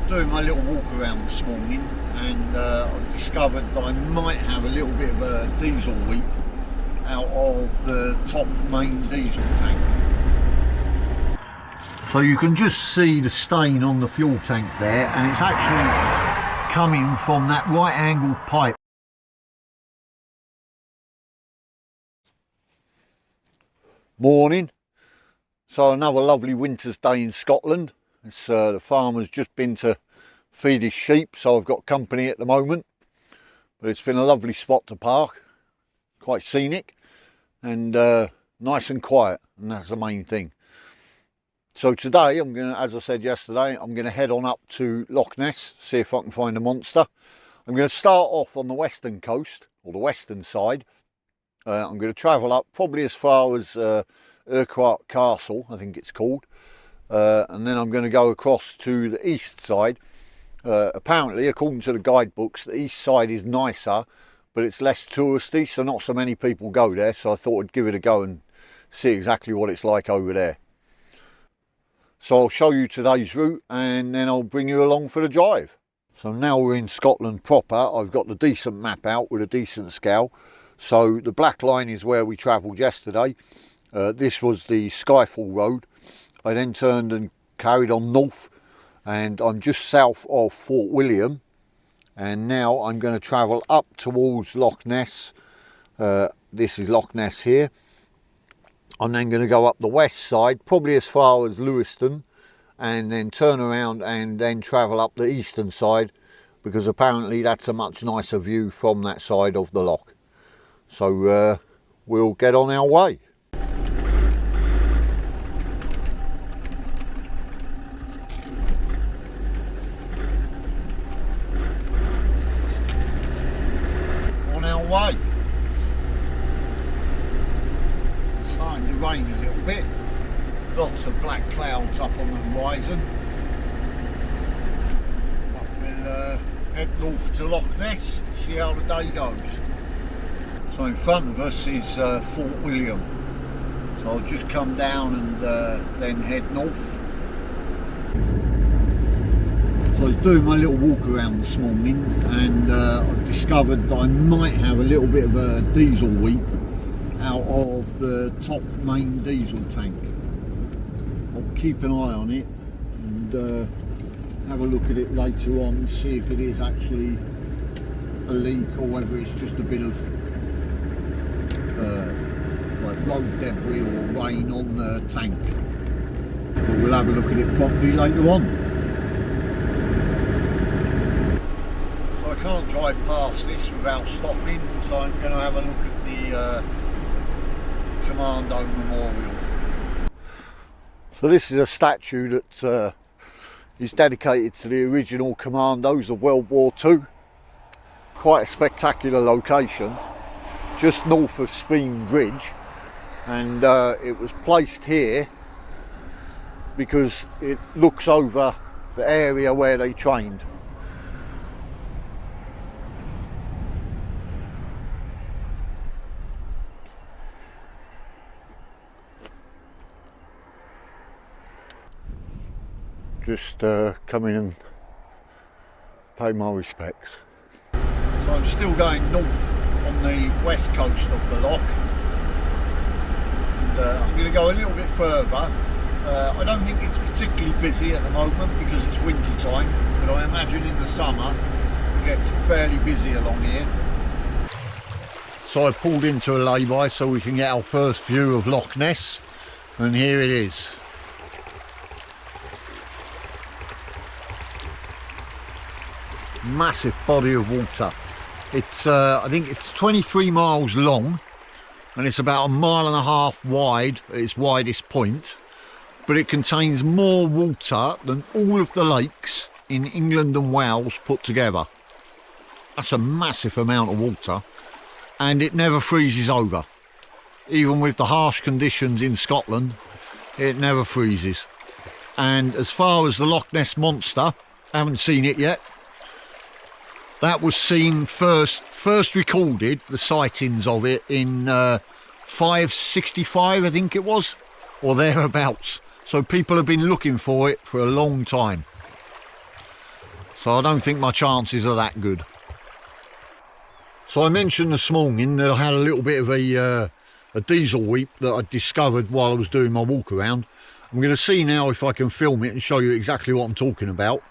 Doing my little walk around this morning, and I've discovered that I might have a little bit of a diesel leak out of the top main diesel tank. So you can just see the stain on the fuel tank there, and it's actually coming from that right angle pipe. Morning. So another lovely winter's day in Scotland. It's, the farmer's just been to feed his sheep, so I've got company at the moment. But it's been a lovely spot to park, quite scenic and nice and quiet, and that's the main thing. So today I'm going to, as I said yesterday, I'm going to head on up to Loch Ness, see if I can find a monster. I'm going to start off on the western coast, or the western side. I'm going to travel up probably as far as Urquhart Castle, I think it's called. And then I'm going to go across to the east side. Apparently, according to the guidebooks, the east side is nicer, but it's less touristy, so not so many people go there. So I thought I'd give it a go and see exactly what it's like over there. So I'll show you today's route, and then I'll bring you along for the drive. So now we're in Scotland proper. I've got the decent map out with a decent scale. So the black line is where we travelled yesterday. This was the Skyfall Road. I then turned and carried on north, and I'm just south of Fort William, and now I'm going to travel up towards Loch Ness. This is Loch Ness here. I'm then going to go up the west side, probably as far as Lewiston, and then turn around and then travel up the eastern side, because apparently that's a much nicer view from that side of the loch. So we'll get on our way. Way. It's starting to rain a little bit. Lots of black clouds up on the horizon. But we'll head north to Loch Ness, see how the day goes. So in front of us is Fort William. So I'll just come down and then head north. So I was doing my little walk around this morning, and I've discovered that I might have a little bit of a diesel leak out of the top main diesel tank. I'll keep an eye on it and have a look at it later on and see if it is actually a leak or whether it's just a bit of like road debris or rain on the tank. But we'll have a look at it properly later on. I can't drive past this without stopping, so I'm going to have a look at the Commando Memorial. So this is a statue that is dedicated to the original commandos of World War II. Quite a spectacular location, just north of Speen Bridge, and it was placed here because it looks over the area where they trained. Just come in and pay my respects. So I'm still going north on the west coast of the loch, and I'm going to go a little bit further. I don't think it's particularly busy at the moment because it's winter time, but I imagine in the summer it gets fairly busy along here. So I pulled into a lay-by so we can get our first view of Loch Ness, and here it is. Massive body of water. It's I think it's 23 miles long, and it's about 1.5 miles wide at its widest point, but it contains more water than all of the lakes in England and Wales put together. That's a massive amount of water, and it never freezes over. Even with the harsh conditions in Scotland, it never freezes. And as far as the Loch Ness Monster, I haven't seen it yet. That was seen first recorded, the sightings of it, in 565, I think it was, or thereabouts. So people have been looking for it for a long time. So I don't think my chances are that good. So I mentioned this morning that I had a little bit of a diesel weep that I discovered while I was doing my walk around. I'm going to see now if I can film it and show you exactly what I'm talking about.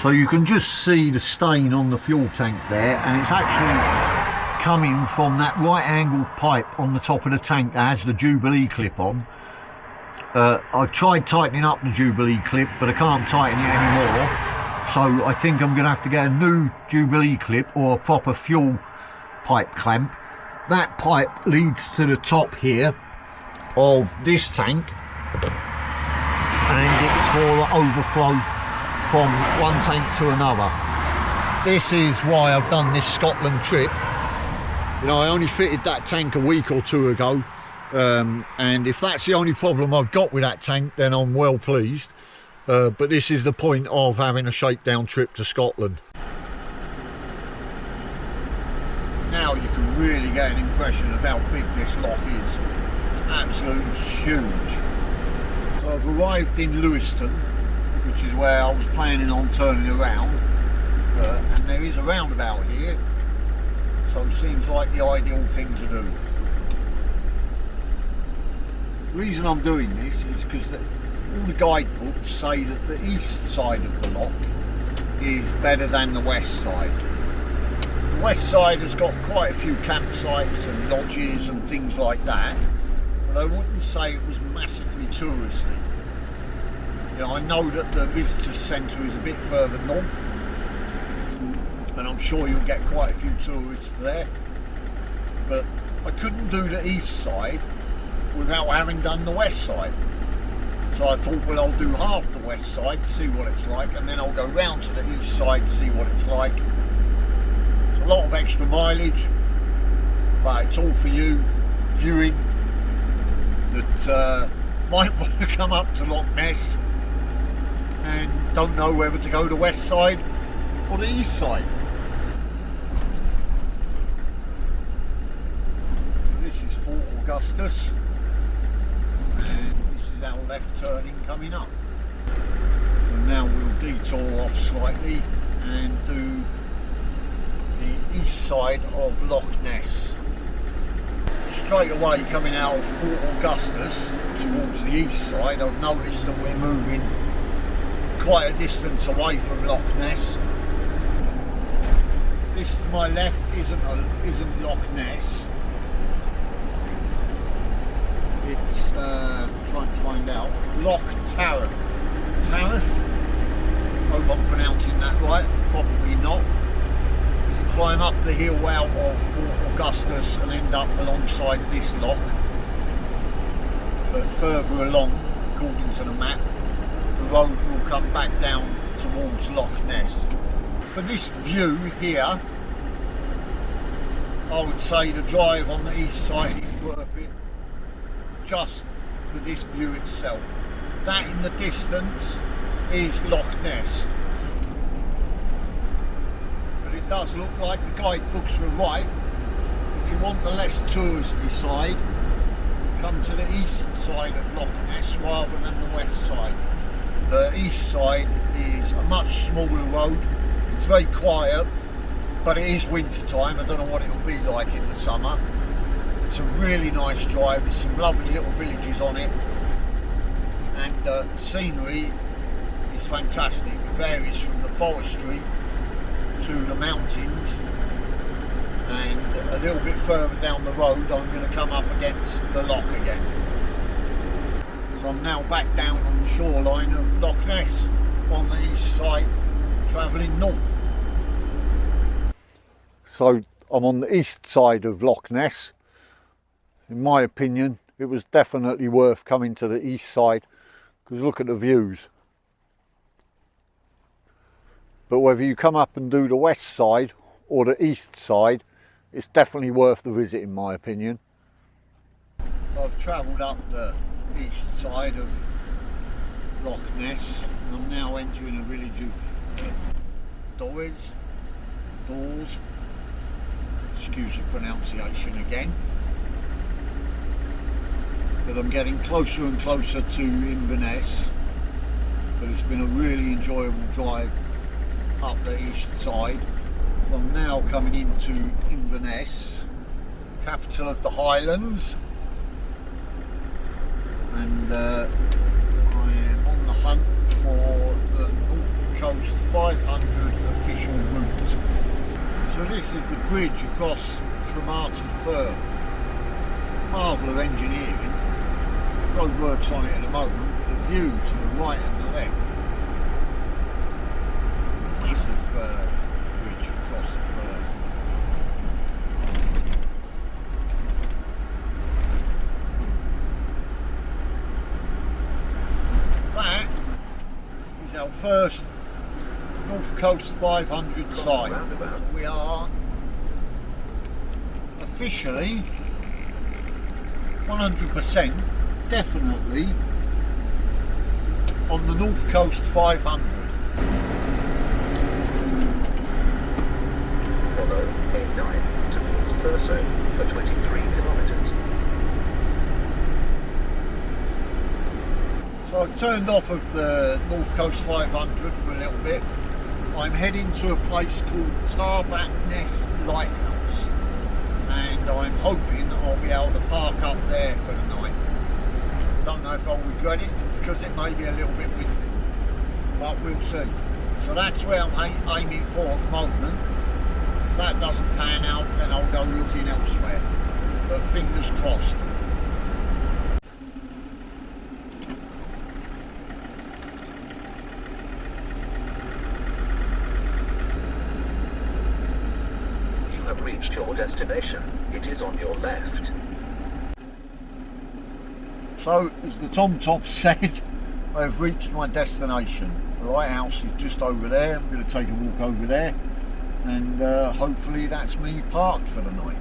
So you can just see the stain on the fuel tank there, and it's actually coming from that right angle pipe on the top of the tank that has the Jubilee clip on. I've tried tightening up the Jubilee clip, but I can't tighten it anymore. So I think I'm going to have to get a new Jubilee clip or a proper fuel pipe clamp. That pipe leads to the top here of this tank, and it's for overflow from one tank to another. This is why I've done this Scotland trip. You know, I only fitted that tank a week or two ago, and if that's the only problem I've got with that tank, then I'm well pleased. But this is the point of having a shakedown trip to Scotland. Now you can really get an impression of how big this loch is. It's absolutely huge. So I've arrived in Lewiston, which is where I was planning on turning around, and there is a roundabout here, so it seems like the ideal thing to do. The reason I'm doing this is because all the guidebooks say that the east side of the loch is better than the west side. The west side has got quite a few campsites and lodges and things like that, but I wouldn't say it was massively touristy. You know, I know that the visitor centre is a bit further north, and I'm sure you'll get quite a few tourists there, but I couldn't do the east side without having done the west side. So I thought, well, I'll do half the west side, see what it's like, and then I'll go round to the east side, see what it's like. It's a lot of extra mileage, but it's all for you viewing that might want to come up to Loch Ness and don't know whether to go the west side or the east side. This is Fort Augustus, and this is our left turning coming up. So now we'll detour off slightly and do the east side of Loch Ness. Straight away coming out of Fort Augustus towards the east side, I've noticed that we're moving quite a distance away from Loch Ness. This to my left isn't Loch Ness. It's trying to find out, Loch Tarff. Hope I'm pronouncing that right. Probably not. You climb up the hill out of Fort Augustus and end up alongside this loch. But further along, according to the map, the road will come back down towards Loch Ness. For this view here, I would say the drive on the east side is worth it just for this view itself. That in the distance is Loch Ness. But it does look like the guidebooks were right. If you want the less touristy side, come to the east side of Loch Ness rather than the west side. The east side is a much smaller road. It's very quiet, but it is winter time. I don't know what it'll be like in the summer. It's a really nice drive. There's some lovely little villages on it, and the scenery is fantastic. It varies from the forestry to the mountains, and a little bit further down the road I'm going to come up against the loch again. So I'm now back down on the shoreline of Loch Ness on the east side, travelling north. So I'm on the east side of Loch Ness. In my opinion, it was definitely worth coming to the east side, because look at the views. But whether you come up and do the west side or the east side, it's definitely worth the visit in my opinion. So I've travelled up the east side of Loch Ness, and I'm now entering a village of Doors, excuse the pronunciation again. But I'm getting closer and closer to Inverness, but it's been a really enjoyable drive up the east side. So I'm now coming into Inverness, capital of the Highlands, and I am on the hunt for the North Coast 500 official route. So this is the bridge across Cromarty, Firth. Marvel of engineering. Roadworks on it at the moment, but the view to the right and the left. Massive bridge across the Firth. That is our first North Coast 500 site. We are officially 100% definitely on the North Coast 500. Follow A9 towards Thurso for 23 kilometres. So I've turned off of the North Coast 500 for a little bit. I'm heading to a place called Tarbat Lighthouse, and I'm hoping I'll be able to park up there for the night. Don't know if I'll regret it because it may be a little bit windy, but we'll see. So that's where I'm aiming for at the moment. If that doesn't pan out, then I'll go looking elsewhere, but fingers crossed. You have reached your destination. It is on your left. So, as the Tom said, I have reached my destination. The lighthouse is just over there. I'm going to take a walk over there, and hopefully that's me parked for the night.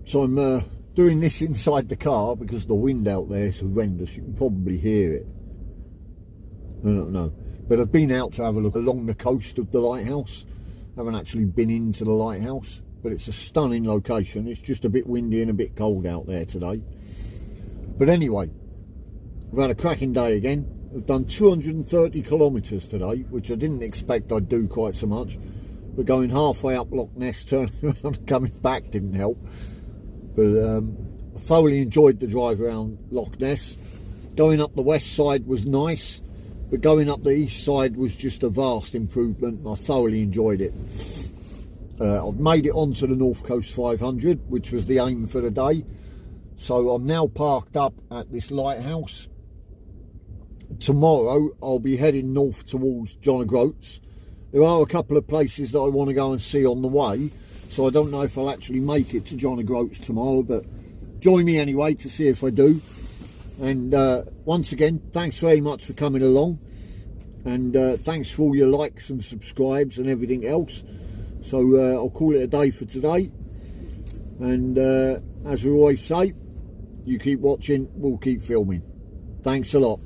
So I'm doing this inside the car because the wind out there is horrendous. You can probably hear it. I don't know. But I've been out to have a look along the coast of the lighthouse. I haven't actually been into the lighthouse, but it's a stunning location. It's just a bit windy and a bit cold out there today. But anyway, I've had a cracking day again. I've done 230 kilometres today, which I didn't expect I'd do quite so much. But going halfway up Loch Ness, turning around and coming back didn't help. But I thoroughly enjoyed the drive around Loch Ness. Going up the west side was nice, but going up the east side was just a vast improvement. I thoroughly enjoyed it. I've made it onto the North Coast 500, which was the aim for the day. So I'm now parked up at this lighthouse. Tomorrow I'll be heading north towards John O'Groats. There are a couple of places that I want to go and see on the way, so I don't know if I'll actually make it to John O'Groats tomorrow, but join me anyway to see if I do. And once again, thanks very much for coming along, and thanks for all your likes and subscribes and everything else. So I'll call it a day for today, and as we always say, you keep watching, we'll keep filming. Thanks a lot.